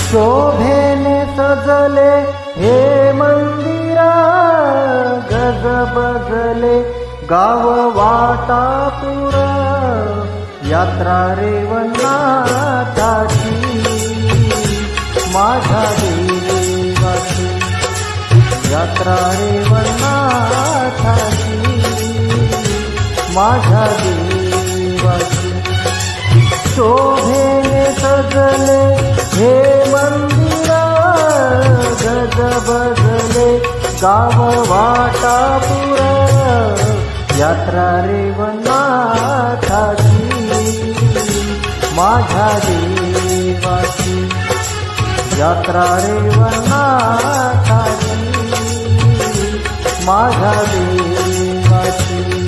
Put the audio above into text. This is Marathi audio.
शोभेने सजले हे मंदिर, गजबजले गाव वाटापूर, यात्रा रेवणाची माझ्या देवाची, यात्रा रेवणाची माझ्या देवाची. शोभेने सजले हे मंदिर, गजबजले गाव वाटापूर, यात्रा रेवणाची माझ्या देवाची, यात्रा रेवणाची माझ्या देवाची.